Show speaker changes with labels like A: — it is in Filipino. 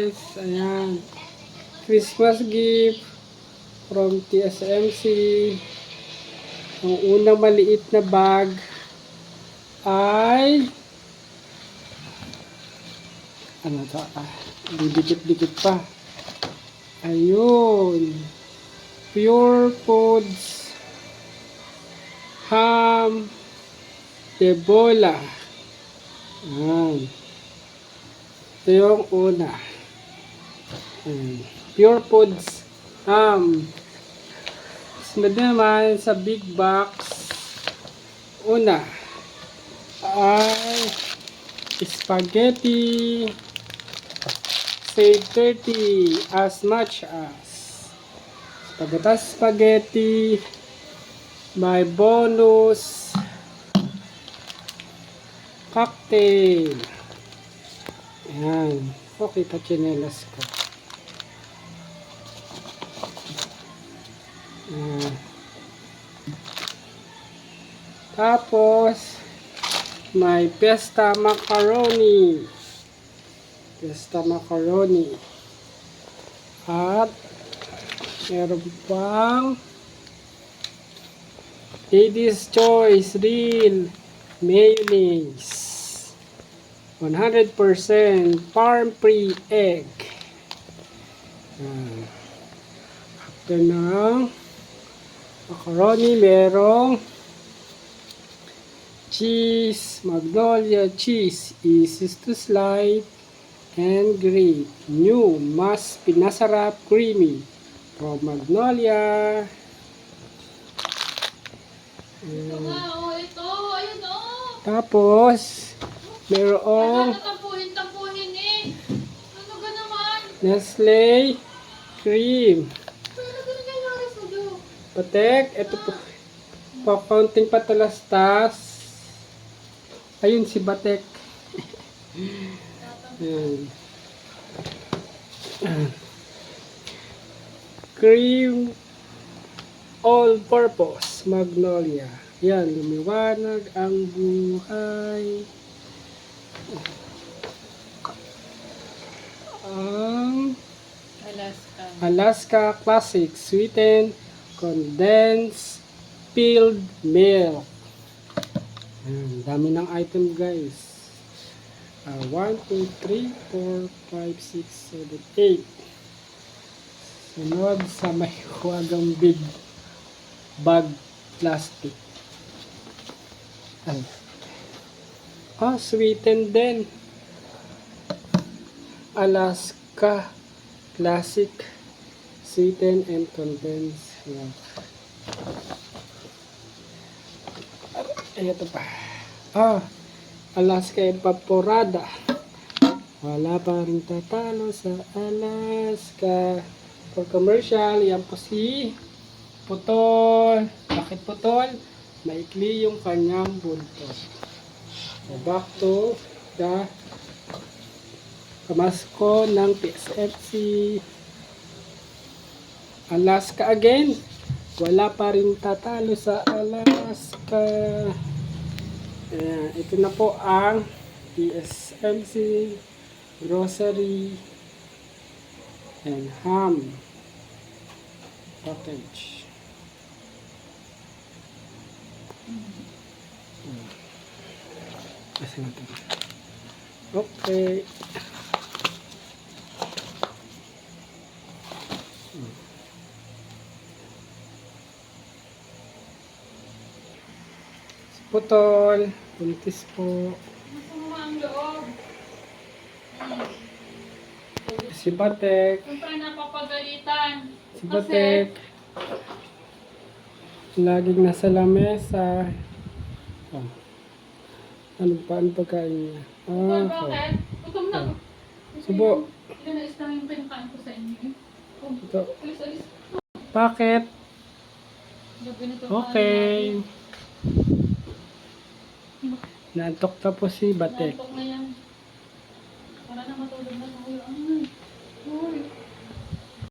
A: guys. Ayan. Christmas gift from TSMC. Ang unang maliit na bag ay ano to? Didikit-dikit pa. Ayun. Pure Foods Ham Debola. Ayan. Ito yung una. Pure Foods Ham. Sunod naman sa big box. Una ay spaghetti. Save 30 as much as. Pagkatas spaghetti. May bonus cocktail. Ayan. Okay, kachinelas ko. Ayan. Tapos, may pesta macaroni. Pesta macaroni. At, meron pang Lady's Choice Real Mayonnaise. 100% farm-free egg. After ng macaroni, merong cheese, Magnolia cheese, easy to slide, and grate. New, mas pinasarap, creamy, from Magnolia.
B: Ito, ayun o.
A: Tapos, merong
B: Tampuhin eh. Ano ka naman?
A: Nestle cream.
B: Ano ka nangyayari sa'yo?
A: Patek, ito po. Pakunting patalastas. Ayun si Batek. Ayan. Cream all-purpose Magnolia. Yan, lumiwanag ang buhay. Ang Alaska Classic Sweetened Condensed Filled Milk. Dami ng item guys. 1, 2, 3, 4, 5, 6, 7, 8. Sunod sa may huwagang big bag plastic. Sweetened din. Alaska Classic Sweetened and Condensed Milk. Ito pa. Alaska Evaporada. Wala pa rin tatalo sa Alaska. For commercial, yan po si Putol. Bakit Putol? Maikli yung kanyang buntot. So, back to the kamasko ng TSMC. Alaska again. Wala pa rin tatalo sa Alaska. Ayan, ito na po ang TSMC grocery and ham package. Kasi natin. Okay. Putol, buntis po.
B: Masama ang loob.
A: Si Batek.
B: Siyempre napapagalitan.
A: Si Batek. Laging nasa lamesa. Ano pagkain niya?
B: Bakit? Gutom na.
A: Subo.
B: Yan na isang yung pinakain ko sa inyo.
A: Ito.
B: Alis.
A: Bakit?
B: Gabi na to.
A: Okay. Nantok na po si Batek.
B: Nantok na yan. Para na matulog na.